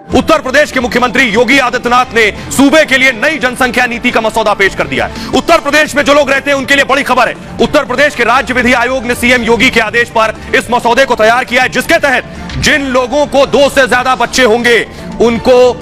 उत्तर प्रदेश के मुख्यमंत्री योगी आदित्यनाथ ने सूबे के लिए नई जनसंख्या नीति का मसौदा पेश कर दिया है। उत्तर प्रदेश में जो लोग रहते हैं उनके लिए बड़ी खबर है। उत्तर प्रदेश के राज्य विधि आयोग ने सीएम योगी के आदेश पर इस मसौदे को तैयार किया है, जिसके तहत जिन लोगों को 2 से ज्यादा बच्चे होंगे उनको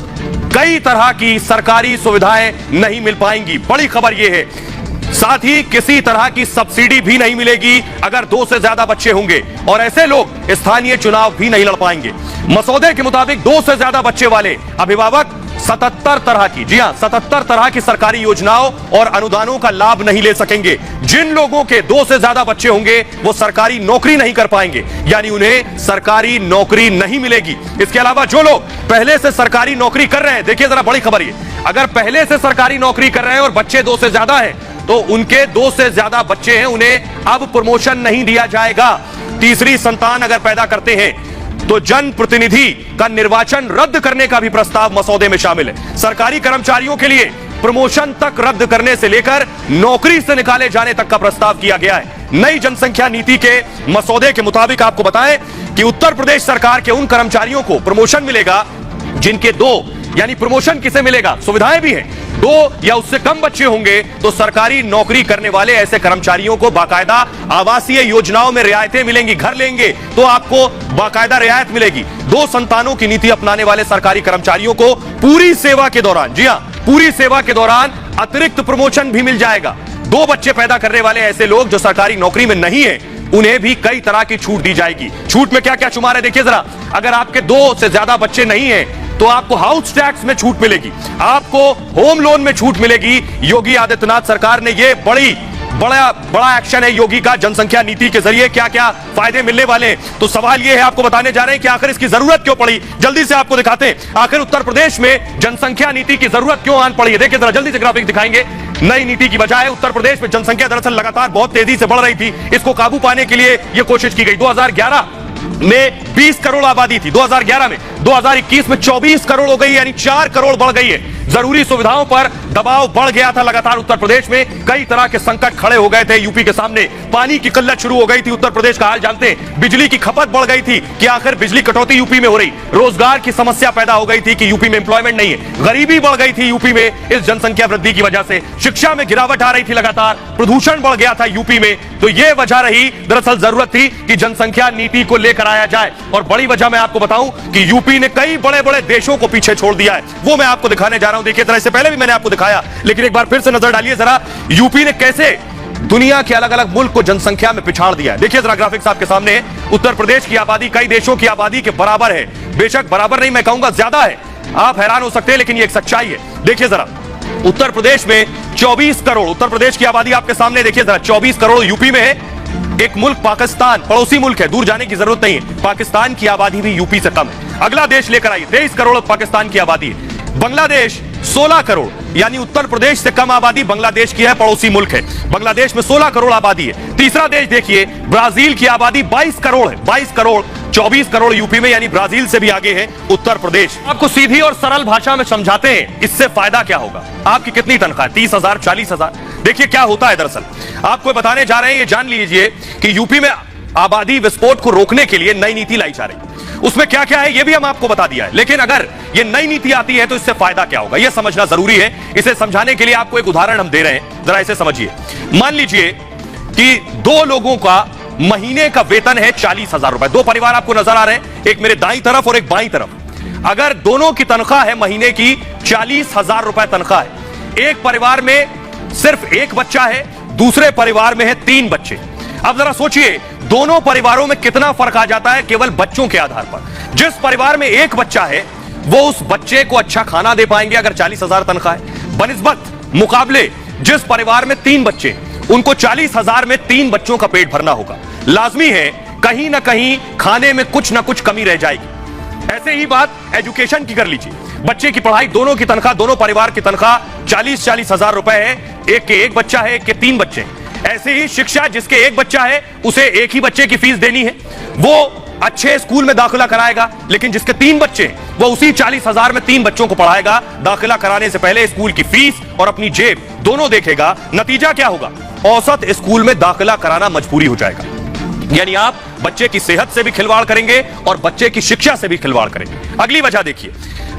कई तरह की सरकारी सुविधाएं नहीं मिल पाएंगी। बड़ी खबर यह है। साथ ही किसी तरह की सब्सिडी भी नहीं मिलेगी अगर 2 से ज्यादा बच्चे होंगे, और ऐसे लोग स्थानीय चुनाव भी नहीं लड़ पाएंगे। मसौदे के मुताबिक 2 से ज्यादा बच्चे वाले अभिभावक 77 तरह की, जी हां 77 तरह की सरकारी योजनाओं और अनुदानों का लाभ नहीं ले सकेंगे। जिन लोगों के 2 से ज्यादा बच्चे होंगे वो सरकारी नौकरी नहीं कर पाएंगे, यानी उन्हें सरकारी नौकरी नहीं मिलेगी। इसके अलावा जो लोग पहले से सरकारी नौकरी कर रहे हैं, देखिए जरा बड़ी खबर ये, अगर पहले से सरकारी नौकरी कर रहे हैं और बच्चे 2 से ज्यादा हैं तो उनके 2 से ज्यादा बच्चे हैं, उन्हें अब प्रमोशन नहीं दिया जाएगा। तीसरी संतान अगर पैदा करते हैं तो जन प्रतिनिधि का निर्वाचन रद्द करने का भी प्रस्ताव मसौदे में शामिल है। सरकारी कर्मचारियों के लिए प्रमोशन तक रद्द करने से लेकर नौकरी से निकाले जाने तक का प्रस्ताव किया गया है। नई जनसंख्या नीति के मसौदे के मुताबिक आपको बताएं कि उत्तर प्रदेश सरकार के उन कर्मचारियों को प्रमोशन मिलेगा जिनके 2, यानी प्रमोशन किसे मिलेगा, सुविधाएं भी हैं, 2 या उससे कम बच्चे होंगे तो सरकारी नौकरी करने वाले ऐसे कर्मचारियों को बाकायदा आवासीय योजनाओं में रियायतें मिलेंगी। घर लेंगे तो आपको बाकायदा रियायत मिलेगी। 2 संतानों की नीति अपनाने वाले सरकारी कर्मचारियों को पूरी सेवा के दौरान, जी हां पूरी सेवा के दौरान अतिरिक्त प्रमोशन भी मिल जाएगा। 2 बच्चे पैदा करने वाले ऐसे लोग जो सरकारी नौकरी में नहीं है उन्हें भी कई तरह की छूट दी जाएगी। छूट में क्या क्या शुमार है देखिए जरा। अगर आपके 2 से ज्यादा बच्चे नहीं है तो आपको हाउस टैक्स में छूट मिलेगी, आपको होम लोन में छूट मिलेगी। योगी आदित्यनाथ सरकार ने ये बड़ा एक्शन है योगी का जनसंख्या नीति के जरिए, क्या क्या फायदे मिलने वाले हैं। तो सवाल ये है, आपको बताने जा रहे हैं कि आखिर इसकी जरूरत क्यों पड़ी। जल्दी से आपको दिखाते हैं आखिर उत्तर प्रदेश में जनसंख्या नीति की जरूरत क्यों आन पड़ी है। देखिए जरा जल्दी से ग्राफिक दिखाएंगे। नई नीति की वजह है उत्तर प्रदेश में जनसंख्या दरअसल लगातार बहुत तेजी से बढ़ रही थी। इसको काबू पाने के लिए यह कोशिश की गई। 2011 में 20 करोड़ आबादी थी, 2011 में, 2021 में 24 करोड़ हो गई, यानी 4 करोड़ बढ़ गई है। जरूरी सुविधाओं पर दबाव बढ़ गया था लगातार उत्तर प्रदेश में। कई तरह के संकट खड़े हो गए थे यूपी के सामने। पानी की किल्लत शुरू हो गई थी, उत्तर प्रदेश का हाल जानते हैं। बिजली की खपत बढ़ गई थी कि आखिर बिजली कटौती यूपी में हो रही। रोजगार की समस्या पैदा हो गई थी कि यूपी में एम्प्लॉयमेंट नहीं है। गरीबी बढ़ गई थी यूपी में इस जनसंख्या वृद्धि की वजह से। शिक्षा में गिरावट आ रही थी लगातार, प्रदूषण बढ़ गया था यूपी में। तो यह वजह रही, दरअसल जरूरत थी कि जनसंख्या नीति को लेकर आया जाए। और बड़ी वजह मैं आपको बताऊं कि यूपी ने कई बड़े बड़े देशों को पीछे छोड़ दिया है, वो मैं आपको दिखाने जा रहा हूं। देखिए जरा, इससे पहले भी मैंने आपको दिखाया, लेकिन एक बार फिर से नजर डालिए जरा, यूपी ने कैसे दुनिया के अलग अलग मुल्क को जनसंख्या में पिछाड़ दिया है। देखिए जरा ग्राफिक्स आपके सामने। उत्तर प्रदेश की आबादी कई देशों की आबादी के बराबर है। बेशक बराबर नहीं, मैं कहूंगा ज्यादा है। आप हैरान हो सकते हैं लेकिन ये एक सच्चाई है। देखिए जरा, उत्तर प्रदेश में 24 करोड़, उत्तर प्रदेश की आबादी आपके सामने देखिए जरा, 24 करोड़ यूपी में है। एक मुल्क पाकिस्तान, पड़ोसी मुल्क है, दूर जाने की जरूरत नहीं है, पाकिस्तान की आबादी भी यूपी से कम है। अगला देश लेकर आइए, 23 करोड़ पाकिस्तान की आबादी है। बांग्लादेश 16 करोड़, यानी उत्तर प्रदेश से कम आबादी बांग्लादेश की है, पड़ोसी मुल्क है। बांग्लादेश में 16 करोड़ आबादी है। तीसरा देश देखिए, ब्राजील की आबादी 22 करोड़ है, 22 करोड़, 24 करोड़ यूपी में, यानी ब्राजील से भी आगे है उत्तर प्रदेश। आपको सीधी और सरल भाषा में समझाते हैं, इससे फायदा क्या होगा। आपकी कितनी तनख्वाह, 30,000, 40,000। देखिए क्या होता है दरअसल, आपको बताने जा रहे हैं। ये जान लीजिए कि यूपी में आबादी विस्फोट को रोकने के लिए नई नीति लाई जा रही है। उसमें क्या क्या है ये भी हम आपको बता दिया है, लेकिन अगर ये नई नीति आती है तो इससे फायदा क्या होगा, यह समझना जरूरी है। इसे समझाने के लिए आपको एक उदाहरण हम दे रहे हैं, जरा इसे समझिए। मान लीजिए कि 2 लोगों का महीने का वेतन है 40,000 रुपए। 2 परिवार आपको नजर आ रहे हैं, एक मेरे दाईं तरफ और एक बाईं तरफ। अगर दोनों की तनख्वाह है महीने की 40,000 रुपए तनख्वाह है, एक परिवार में सिर्फ 1 बच्चा है, दूसरे परिवार में है 3 बच्चे। अब जरा सोचिए दोनों परिवारों में कितना फर्क आ जाता है केवल बच्चों के आधार पर। जिस परिवार में 1 बच्चा है वो उस बच्चे को अच्छा खाना दे पाएंगे अगर 40,000 तनख्वाह है, बनिस्बत मुकाबले जिस परिवार में 3 बच्चे, उनको 40,000 में 3 बच्चों का पेट भरना होगा। लाजमी है कहीं ना कहीं खाने में कुछ ना कुछ कमी रह जाएगी। ऐसे ही बात एजुकेशन की कर लीजिए। बच्चे की पढ़ाई, दोनों की तनख्वाह, दोनों परिवार की तनख्वाह 40 हजार रुपए है, एक के 1 बच्चा है, एक के 3 बच्चे। ऐसे ही शिक्षा, जिसके 1 बच्चा है उसे 1 ही बच्चे की फीस देनी है, वो अच्छे स्कूल में दाखिला कराएगा, लेकिन जिसके 3 बच्चे वो उसी 40,000 में 3 बच्चों को पढ़ाएगा। दाखिला कराने से पहले स्कूल की फीस और अपनी जेब दोनों देखेगा। नतीजा क्या होगा, औसत स्कूल में दाखिला कराना मजबूरी हो जाएगा। यानी आप बच्चे की सेहत से भी खिलवाड़ करेंगे और बच्चे की शिक्षा से भी खिलवाड़ करेंगे। अगली वजह देखिए,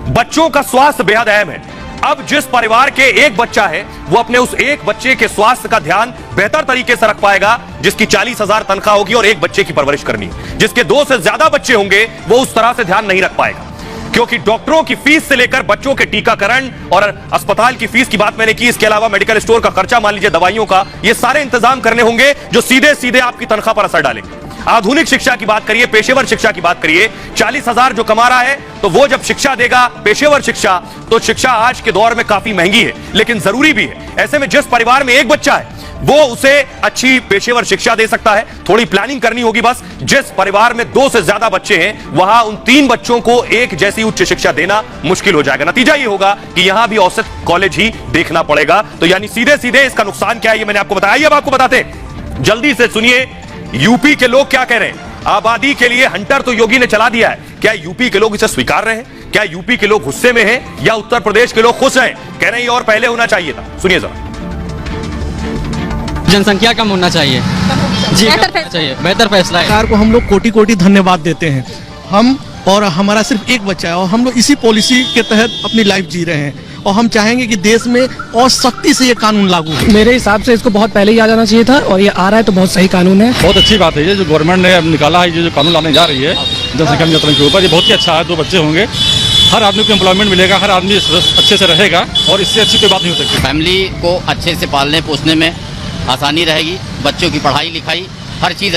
बच्चों का स्वास्थ्य बेहद अहम है। अब जिस परिवार के एक बच्चा है वो अपने उस एक बच्चे के स्वास्थ्य का ध्यान बेहतर तरीके से रख पाएगा जिसकी 40,000 तनख्वाह होगी और एक बच्चे की परवरिश करनी है। जिसके 2 से ज्यादा बच्चे होंगे वो उस तरह से ध्यान नहीं रख पाएगा, क्योंकि डॉक्टरों की फीस से लेकर बच्चों के टीकाकरण और अस्पताल की फीस की बात मैंने की, इसके अलावा मेडिकल स्टोर का खर्चा, मान लीजिए दवाइयों का, ये सारे इंतजाम करने होंगे जो सीधे सीधे आपकी तनख्वाह पर असर डालेंगे। आधुनिक शिक्षा की बात करिए, पेशेवर शिक्षा की बात करिए, 40,000 जो कमा रहा है तो वो जब शिक्षा देगा, पेशेवर शिक्षा, तो शिक्षा आज के दौर में काफी महंगी है लेकिन जरूरी भी है। ऐसे में जिस परिवार में एक बच्चा है वो उसे अच्छी पेशेवर शिक्षा दे सकता है। थोड़ी प्लानिंग करनी होगी बस। जिस परिवार में 2 से ज्यादा बच्चे हैं वहां उन 3 बच्चों को एक जैसी उच्च शिक्षा देना मुश्किल हो जाएगा। नतीजा ये होगा कि यहां भी औसत कॉलेज ही देखना पड़ेगा। तो यानी सीधे सीधे इसका नुकसान क्या है ये मैंने आपको बताया। अब आपको बताते हैं, जल्दी से सुनिए यूपी के लोग क्या कह रहे हैं। आबादी के लिए हंटर तो योगी ने चला दिया है, क्या यूपी के लोग इसे स्वीकार रहे हैं? क्या यूपी के लोग गुस्से में हैं या उत्तर प्रदेश के लोग खुश हैं? कह रहे हैं ये और पहले होना चाहिए था। सुनिए जरा। जनसंख्या कम होना चाहिए जी, बेहतर फैसला है। सरकार को हम लोग कोटि कोटि धन्यवाद देते हैं। हम और हमारा सिर्फ एक बच्चा है और हम लोग इसी पॉलिसी के तहत अपनी लाइफ जी रहे हैं और हम चाहेंगे कि देश में और सख्ती से ये कानून लागू हो। मेरे हिसाब से इसको बहुत पहले ही आ जाना चाहिए था और ये आ रहा है तो बहुत सही कानून है। बहुत अच्छी बात है ये जो गवर्नमेंट ने अब निकाला है, जो कानून लाने जा रही है जनसंख्या नियंत्रण के ऊपर, ये बहुत ही अच्छा है। 2 बच्चे होंगे, हर आदमी को एम्प्लॉयमेंट मिलेगा, हर आदमी अच्छे से रहेगा और इससे अच्छी कोई बात नहीं हो सकती। फैमिली को अच्छे से पालने पोसने में आसानी रहेगी, बच्चों की पढ़ाई लिखाई हर चीज़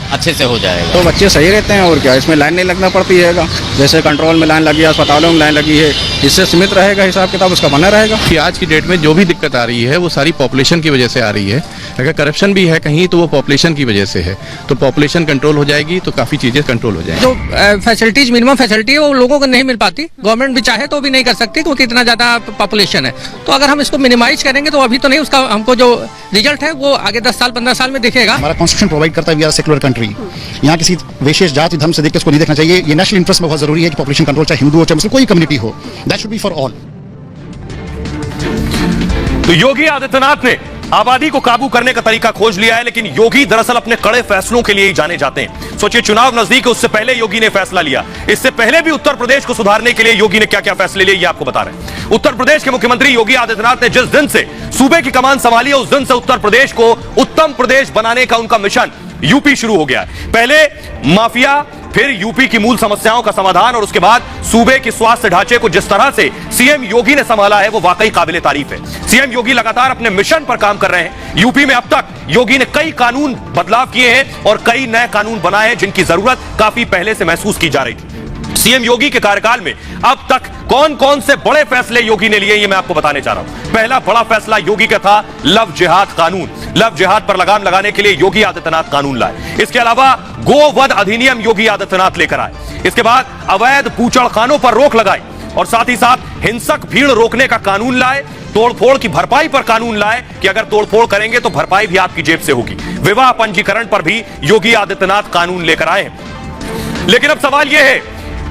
अच्छे से हो जाएगा। तो बच्चे सही रहते हैं और क्या, इसमें लाइन नहीं लगना पड़ती है। जैसे कंट्रोल में लाइन लगी है, अस्पतालों में लाइन लगी है, इससे सीमित रहेगा, हिसाब किताब उसका बना रहेगा। कि आज की डेट में जो भी दिक्कत आ रही है वो सारी पॉपुलेशन की वजह से आ रही है। अगर करप्शन भी है कहीं तो वो पॉपुलेशन की वजह से है। तो पॉपुलेशन कंट्रोल हो जाएगी तो काफ़ी चीज़ें कंट्रोल हो जाएंगी। जो फैसिलिटीज, मिनिमम फैसिलिटी है वो लोगों को नहीं मिल पाती, गवर्नमेंट भी चाहे तो भी नहीं कर सकती क्योंकि इतना ज़्यादा पॉपुलेशन है। तो अगर हम इसको मिनिमाइज करेंगे तो अभी तो नहीं, उसका हमको जो रिजल्ट है वो आगे 10 साल 15 साल में दिखेगा। हमारा कॉन्स्टिट्यूशन प्रोवाइड करता है वी आर सेक्युलर कंट्री। यहाँ किसी विशेष जाति धर्म से देख के इसको नहीं देखना चाहिए। ये नेशनल इंटरेस्ट में बहुत जरूरी है कि पॉपुलेशन कंट्रोल, चाहे हिंदू हो चाहे मुस्लिम, कोई कम्युनिटी हो, that should be for all. तो योगी आदित्यनाथ ने आबादी को काबू करने का तरीका खोज लिया है, लेकिन योगी दरअसल अपने कड़े फैसलों के लिए ही जाने जाते हैं। सोचिए, चुनाव नजदीक है, उससे पहले योगी ने फैसला लिया। इससे पहले भी उत्तर प्रदेश को सुधारने के लिए योगी ने क्या क्या फैसले लिए ये आपको बता रहे हैं। उत्तर प्रदेश के मुख्यमंत्री योगी आदित्यनाथ ने जिस दिन से सूबे की कमान संभाली है उस दिन से उत्तर प्रदेश को उत्तम प्रदेश बनाने का उनका मिशन यूपी शुरू हो गया है। पहले माफिया, फिर यूपी की मूल समस्याओं का समाधान और उसके बाद सूबे के स्वास्थ्य ढांचे को जिस तरह से सीएम योगी ने संभाला है वो वाकई काबिले तारीफ है। सीएम योगी लगातार अपने मिशन पर काम कर रहे हैं। यूपी में अब तक योगी ने कई कानून बदलाव किए हैं और कई नए कानून बनाए हैं जिनकी जरूरत काफी पहले से महसूस की जा रही थी। सीएम योगी के कार्यकाल में अब तक कौन कौन से बड़े फैसले योगी ने लिए ये मैं आपको बताने जा रहा हूं। पहला बड़ा फैसला योगी का था लव जिहाद कानून। लव जिहाद पर लगाम लगाने के लिए योगी आदित्यनाथ कानून लाए। इसके अलावा गोवध अधिनियम योगी आदित्यनाथ लेकर आए। इसके बाद अवैध बूचड़खानों पर रोक लगाई और साथ ही साथ हिंसक भीड़ रोकने का कानून लाए। तोड़फोड़ की भरपाई पर कानून लाए कि अगर तोड़फोड़ करेंगे तो भरपाई भी आपकी जेब से होगी। विवाह पंजीकरण पर भी योगी आदित्यनाथ कानून लेकर आए। लेकिन अब सवाल यह है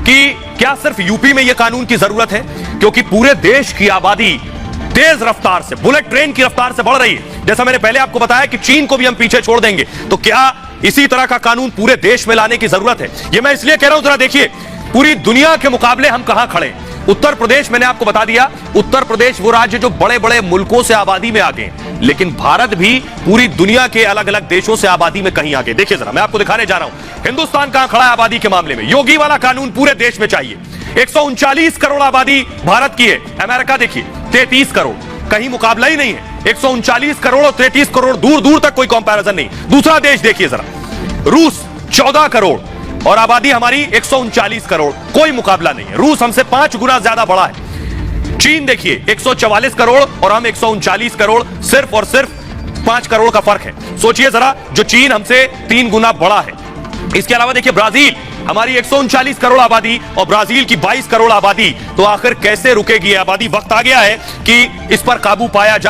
कि क्या सिर्फ यूपी में यह कानून की जरूरत है, क्योंकि पूरे देश की आबादी तेज रफ्तार से, बुलेट ट्रेन की रफ्तार से बढ़ रही है। जैसा मैंने पहले आपको बताया कि चीन को भी हम पीछे छोड़ देंगे, तो क्या इसी तरह का कानून पूरे देश में लाने की जरूरत है? यह मैं इसलिए कह रहा हूं, जरा देखिए पूरी दुनिया के मुकाबले हम कहां खड़े हैं। उत्तर प्रदेश, मैंने आपको बता दिया, उत्तर प्रदेश वो राज्य जो बड़े बड़े मुल्कों से आबादी में आगे हैं, लेकिन भारत भी पूरी दुनिया के अलग अलग देशों से आबादी में कहीं आगे। देखिए जरा, मैं आपको दिखाने जा रहा हूं हिंदुस्तान कहां खड़ा है आबादी के मामले में। योगी वाला कानून पूरे देश में चाहिए। 139 करोड़ आबादी भारत की है। अमेरिका देखिए 33 करोड़, कहीं मुकाबला ही नहीं है। 139 करोड़ और 33 करोड़, दूर दूर तक कोई कंपैरिजन नहीं। दूसरा देश देखिए जरा, रूस 14 करोड़ और आबादी हमारी 139 करोड़, कोई मुकाबला नहीं है। रूस हमसे 5 गुना ज्यादा बड़ा है। चीन देखिए 144 करोड़ और हम 139 करोड़, सिर्फ और सिर्फ 5 करोड़ का फर्क है। सोचिए जरा, जो चीन हमसे 3 गुना बड़ा है। इसके अलावा देखिए ब्राजील, हमारी 139 करोड़ आबादी और ब्राजील की 22 करोड़ आबादी। तो आखिर कैसे रुकेगी आबादी? वक्त आ गया है कि इस पर काबू पाया जाए।